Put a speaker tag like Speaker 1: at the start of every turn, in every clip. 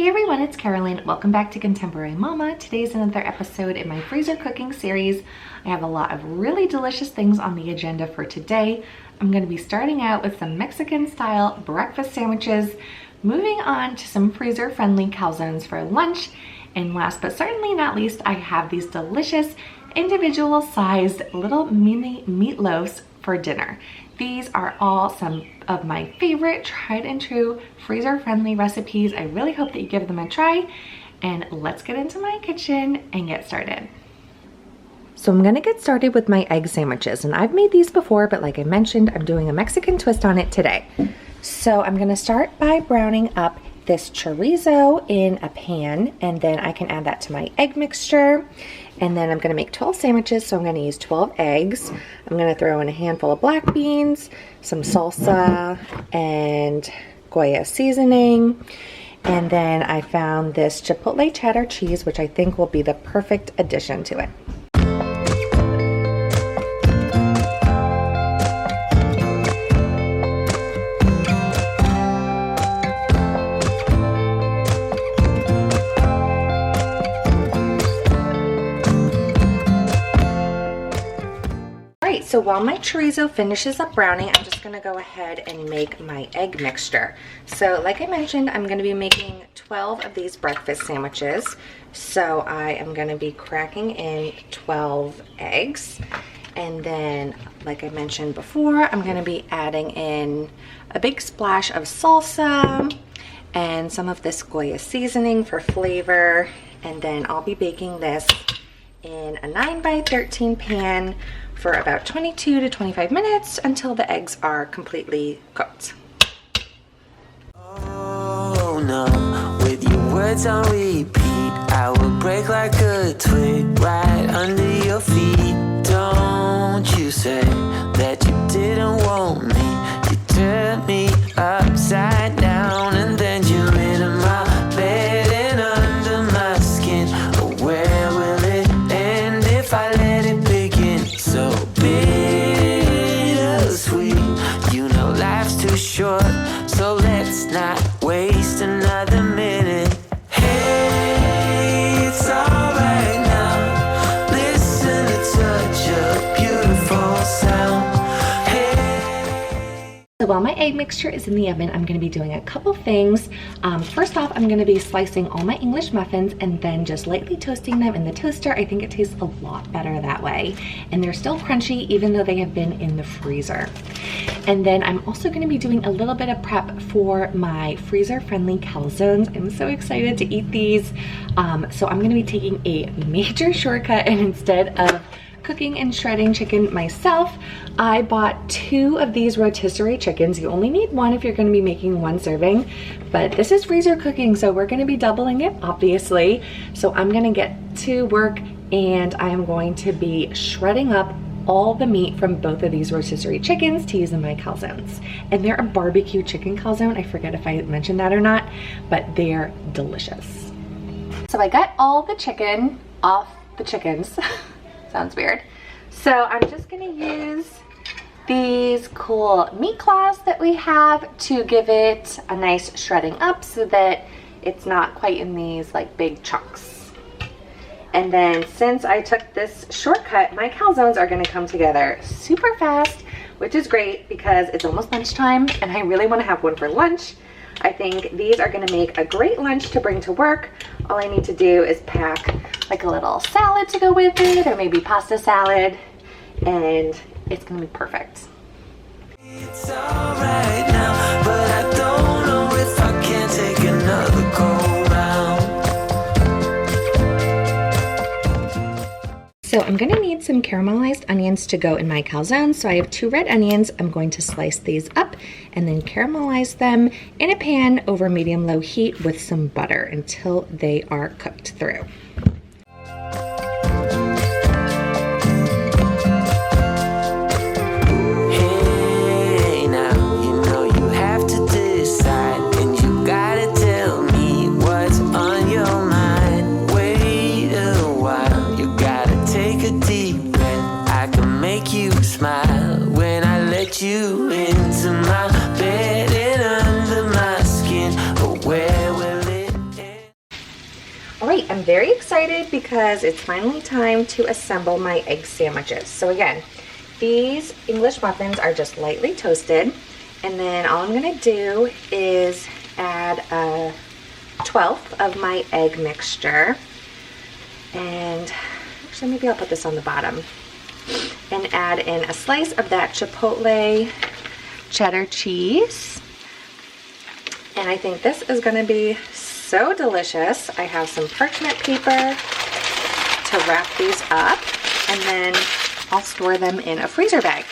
Speaker 1: Hey everyone, it's Carolyn. Welcome back to Contemporary Mama. Today's another episode in my freezer cooking series. I have a lot of really delicious things on the agenda for today. I'm going to be starting out with some Mexican style breakfast sandwiches, moving on to some freezer friendly calzones for lunch, and last but certainly not least, I have these delicious individual sized little mini meatloafs for dinner. These are all some of my favorite tried and true freezer friendly recipes. I really hope that you give them a try, and let's get into my kitchen and get started. So I'm gonna get started with my egg sandwiches, and I've made these before, but like I mentioned, I'm doing a Mexican twist on it today. So I'm gonna start by browning up this chorizo in a pan, and then I can add that to my egg mixture. And then I'm gonna make 12 sandwiches, so I'm gonna use 12 eggs. I'm gonna throw in a handful of black beans, some salsa, and Goya seasoning. And then I found this chipotle cheddar cheese, which I think will be the perfect addition to it. So while my chorizo finishes up browning, I'm just gonna go ahead and make my egg mixture. So like I mentioned, I'm gonna be making 12 of these breakfast sandwiches. So I am gonna be cracking in 12 eggs. And then, like I mentioned before, I'm gonna be adding in a big splash of salsa and some of this Goya seasoning for flavor. And then I'll be baking this in a 9x13 pan for about 22 to 25 minutes until the eggs are completely cooked.
Speaker 2: Oh no, with your words on repeat, I will break like a twig right under your feet. Don't you say that you didn't want me. You turned me upside down and then you're in my bed and under my skin. Oh, where will it end if I let it begin? So bittersweet, you know life's too short, so let's not waste another minute. Hey, it's alright now, listen to such a beautiful sound.
Speaker 1: So while my egg mixture is in the oven, I'm going to be doing a couple things. First off, I'm going to be slicing all my English muffins and then just lightly toasting them in the toaster. I think it tastes a lot better that way. And they're still crunchy even though they have been in the freezer. And then I'm also going to be doing a little bit of prep for my freezer-friendly calzones. I'm so excited to eat these. So I'm going to be taking a major shortcut, and instead of cooking and shredding chicken myself, I bought 2 of these rotisserie chickens. You only need 1 if you're going to be making 1 serving, but this is freezer cooking, so we're going to be doubling it, obviously. So I'm going to get to work, and I am going to be shredding up all the meat from both of these rotisserie chickens to use in my calzones. And they're a barbecue chicken calzone. I forget if I mentioned that or not, but they're delicious. So I got all the chicken off the chickens. Sounds weird. So I'm just gonna use these cool meat claws that we have to give it a nice shredding up so that it's not quite in these like big chunks. And then since I took this shortcut, my calzones are gonna come together super fast, which is great because it's almost lunchtime and I really wanna have one for lunch. I think these are gonna make a great lunch to bring to work. All I need to do is pack like a little salad to go with it, or maybe pasta salad, and it's gonna be perfect.
Speaker 2: It's alright now, but I don't know if I can take another go round.
Speaker 1: So I'm gonna need some caramelized onions to go in my calzone. So I have 2 red onions. I'm going to slice these up and then caramelize them in a pan over medium-low heat with some butter until they are cooked through.
Speaker 2: Hey, now you know you have to decide, and you gotta tell me what's on your mind. Wait a while, you gotta take a deep breath. I can make you smile when I let you into my bed and under my skin. But where will it end?
Speaker 1: excited because it's finally time to assemble my egg sandwiches. So again, these English muffins are just lightly toasted, and then all I'm gonna do is add a 1/12 of my egg mixture, and actually maybe I'll put this on the bottom, and add in a slice of that chipotle cheddar cheese. And I think this is gonna be so delicious. I have some parchment paper to wrap these up, and then I'll store them in a freezer bag.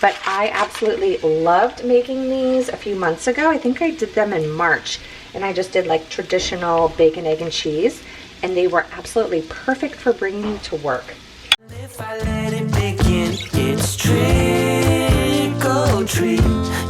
Speaker 1: But I absolutely loved making these a few months ago. I think I did them in March, and I just did like traditional bacon, egg, and cheese, and they were absolutely perfect for bringing to work.
Speaker 2: If I let it begin, it's trick or treat.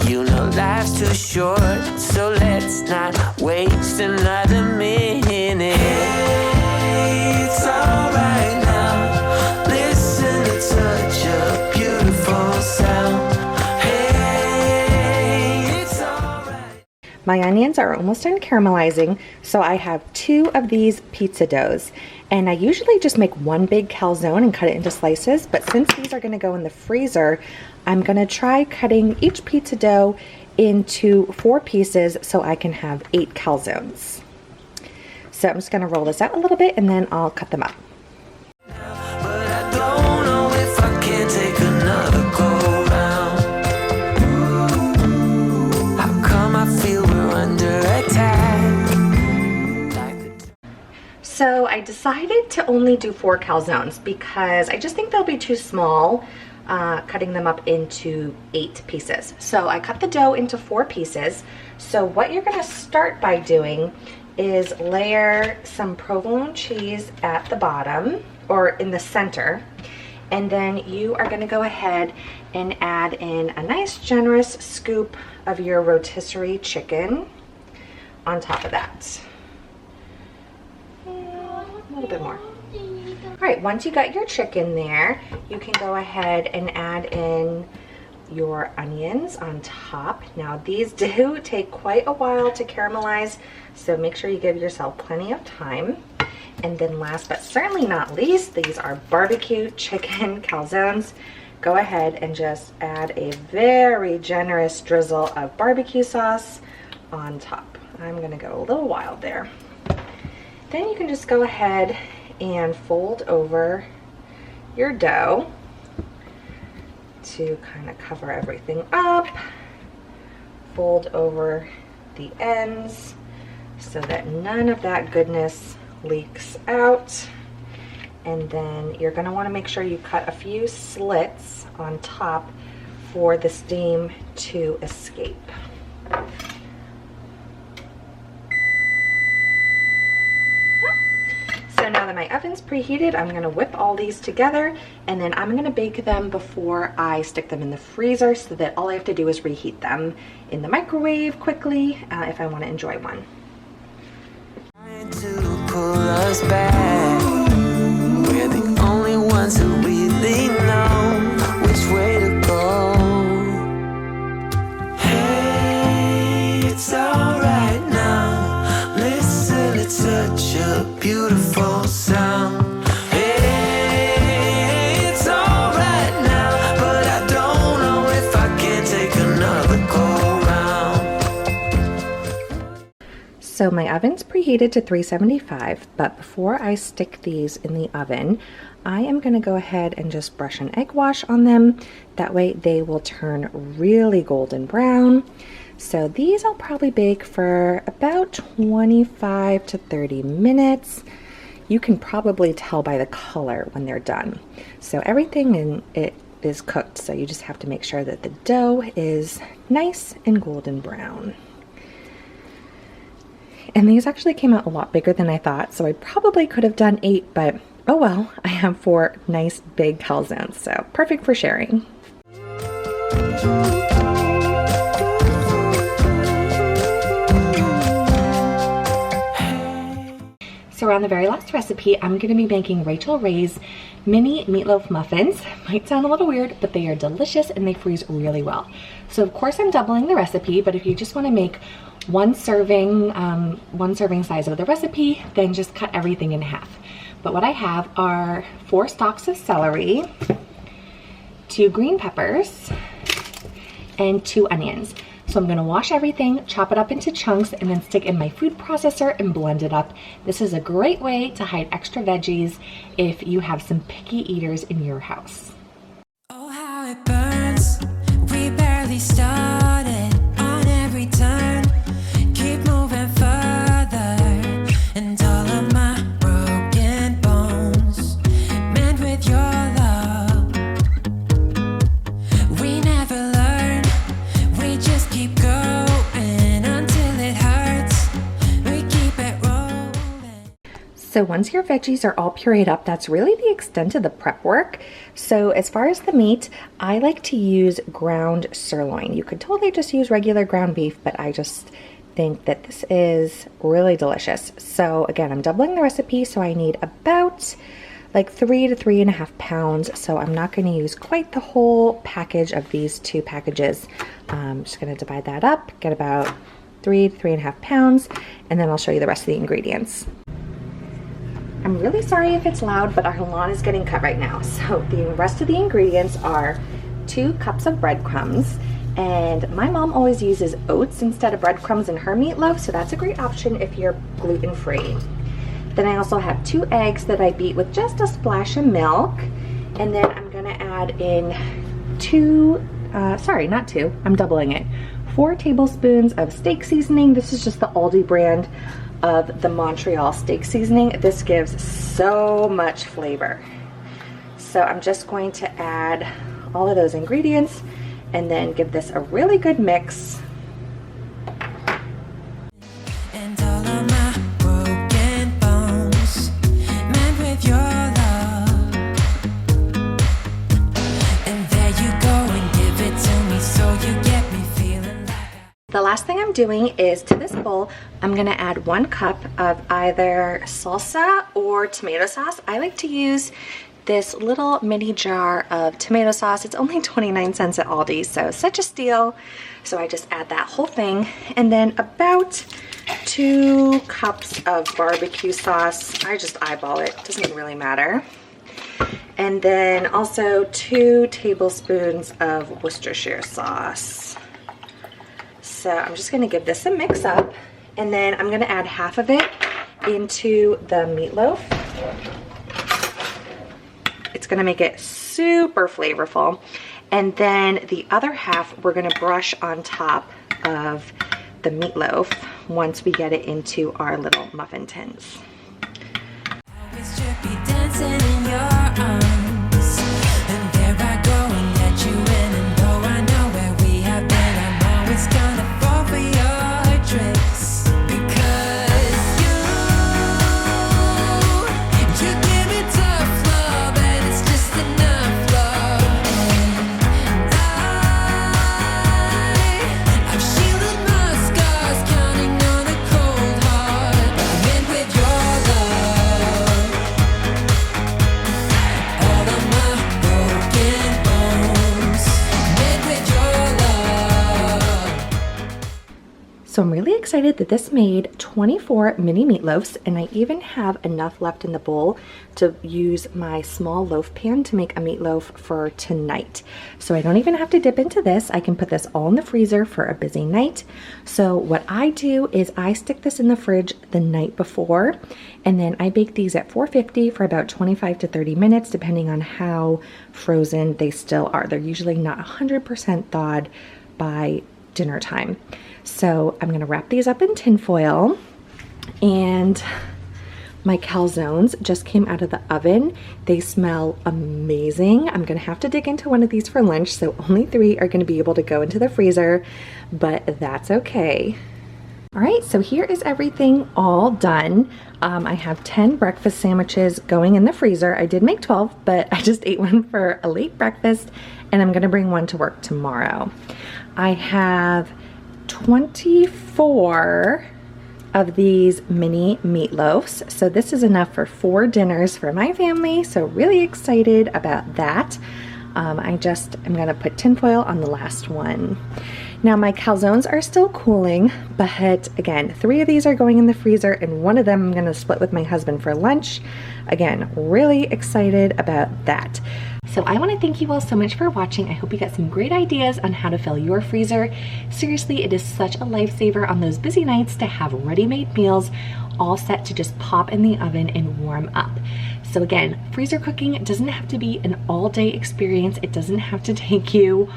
Speaker 2: You know life's too short, so let's not waste another minute. Hey, it's alright now. Listen to such a beautiful sound. Hey, it's alright.
Speaker 1: My onions are almost done caramelizing, so I have 2 of these pizza doughs. And I usually just make one big calzone and cut it into slices, but since these are gonna go in the freezer, I'm gonna try cutting each pizza dough into 4 pieces so I can have 8 calzones. So I'm just gonna roll this out a little bit and then I'll cut them up.
Speaker 2: But I don't know if I can take another go round. How come I feel we're under attack?
Speaker 1: So I decided to only do 4 calzones because I just think they'll be too small, cutting them up into 8 pieces. So I cut the dough into 4 pieces. So what you're gonna start by doing is layer some provolone cheese at the bottom or in the center. And then you are gonna go ahead and add in a nice generous scoop of your rotisserie chicken on top of that. A little bit more. All right, once you got your chicken there, you can go ahead and add in your onions on top. Now these do take quite a while to caramelize, so make sure you give yourself plenty of time. And then last but certainly not least, these are barbecue chicken calzones. Go ahead and just add a very generous drizzle of barbecue sauce on top. I'm gonna go a little wild there. Then you can just go ahead and fold over your dough to kind of cover everything up. Fold over the ends so that none of that goodness leaks out. And then you're going to want to make sure you cut a few slits on top for the steam to escape. So now that my oven's preheated, I'm gonna whip all these together, and then I'm gonna bake them before I stick them in the freezer so that all I have to do is reheat them in the microwave quickly if I wanna enjoy one.
Speaker 2: Trying to pull us back. We're the only ones who really know which way to go. Hey, it's alright now. Listen, it's such a beautiful sound. Hey, it's alright now, but I don't know if I can take another go round.
Speaker 1: So my oven's preheated to 375, but before I stick these in the oven, I am gonna go ahead and just brush an egg wash on them. That way they will turn really golden brown. So these I'll probably bake for about 25 to 30 minutes. You can probably tell by the color when they're done. So everything in it is cooked, so you just have to make sure that the dough is nice and golden brown. And these actually came out a lot bigger than I thought, so I probably could have done 8, but oh well, I have 4 nice big calzones, so perfect for sharing. So around the very last recipe, I'm gonna be making Rachel Ray's mini meatloaf muffins. Might sound a little weird, but they are delicious and they freeze really well. So of course I'm doubling the recipe, but if you just wanna make one serving size of the recipe, then just cut everything in half. But what I have are 4 stalks of celery, 2 green peppers, and 2 onions. So I'm gonna wash everything, chop it up into chunks, and then stick in my food processor and blend it up. This is a great way to hide extra veggies if you have some picky eaters in your house.
Speaker 3: Oh, how it burns. We barely started on every turn. Keep moving further, and all of my broken bones mend with your love. We never learn, we just keep going until it hurts. We keep it rolling.
Speaker 1: So once your veggies are all pureed up, that's really the extent of the prep work. So as far as the meat, I like to use ground sirloin. You could totally just use regular ground beef, but I just think that this is really delicious. So again, I'm doubling the recipe, so I need about like 3 to 3.5 pounds. So I'm not going to use quite the whole package of these 2 packages. I'm just going to divide that up, get about 3 to 3.5 pounds, and then I'll show you the rest of the ingredients. I'm really sorry if it's loud, but our lawn is getting cut right now. So the rest of the ingredients are 2 cups of breadcrumbs, and my mom always uses oats instead of breadcrumbs in her meatloaf, so that's a great option if you're gluten-free. Then I also have 2 eggs that I beat with just a splash of milk, and then I'm gonna add in 4 tablespoons of steak seasoning. This is just the Aldi brand of the Montreal steak seasoning. This gives so much flavor. So I'm just going to add all of those ingredients and then give this a really good mix.
Speaker 3: And all of my broken bones mend with your love. And there you go and give it to me so you get me feeling like
Speaker 1: The last thing I'm doing is to this bowl, I'm gonna add 1 cup of either salsa or tomato sauce. I like to use this little mini jar of tomato sauce. It's only 29 cents at Aldi, so such a steal. So I just add that whole thing. And then about 2 cups of barbecue sauce. I just eyeball it, doesn't really matter. And then also 2 tablespoons of Worcestershire sauce. So I'm just gonna give this a mix up, and then I'm gonna add half of it into the meatloaf. It's gonna make it super flavorful. And then the other half we're gonna brush on top of the meatloaf once we get it into our little muffin tins.
Speaker 3: always should be dancing in your arms. And there I go and let you in. And though I know where we have been, I'm always gonna fall for your tricks. Because you give me tough love, and it's just enough love. And I've shielded my scars, counting on a cold heart. But I'm in with your love. All of my broken bones, made with your love.
Speaker 1: So I'm really excited that this made 24 mini meatloafs, and I even have enough left in the bowl to use my small loaf pan to make a meatloaf for tonight. So I don't even have to dip into this. I can put this all in the freezer for a busy night. So what I do is I stick this in the fridge the night before, and then I bake these at 450 for about 25 to 30 minutes, depending on how frozen they still are. They're usually not 100% thawed by dinner time. So I'm gonna wrap these up in tin foil, and my calzones just came out of the oven. They smell amazing. I'm gonna have to dig into one of these for lunch, so only 3 are gonna be able to go into the freezer, but that's okay. All right, so here is everything all done. I have 10 breakfast sandwiches going in the freezer. I did make 12, but I just ate one for a late breakfast, and I'm gonna bring one to work tomorrow. I have 24 of these mini meatloafs. So this is enough for 4 dinners for my family. So really excited about that. I'm gonna put tinfoil on the last one. Now my calzones are still cooling, but again, 3 of these are going in the freezer and 1 of them I'm gonna split with my husband for lunch. Again, really excited about that. So I want to thank you all so much for watching. I hope you got some great ideas on how to fill your freezer. Seriously, it is such a lifesaver on those busy nights to have ready-made meals all set to just pop in the oven and warm up. So again, freezer cooking doesn't have to be an all-day experience. It doesn't have to take you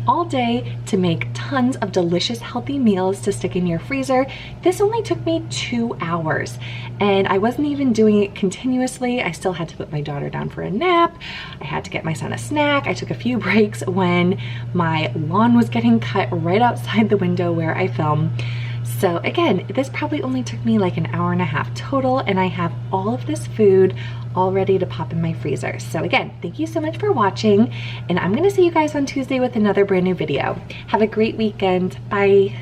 Speaker 1: all day to make tons of delicious healthy meals to stick in your freezer. This only took me 2 hours and I wasn't even doing it continuously. I still had to put my daughter down for a nap. I had to get my son a snack. I took a few breaks when my lawn was getting cut right outside the window where I film. So again, this probably only took me like an hour and a half total, and I have all of this food all ready to pop in my freezer. So again, thank you so much for watching, and I'm gonna see you guys on Tuesday with another brand new video. Have a great weekend. Bye.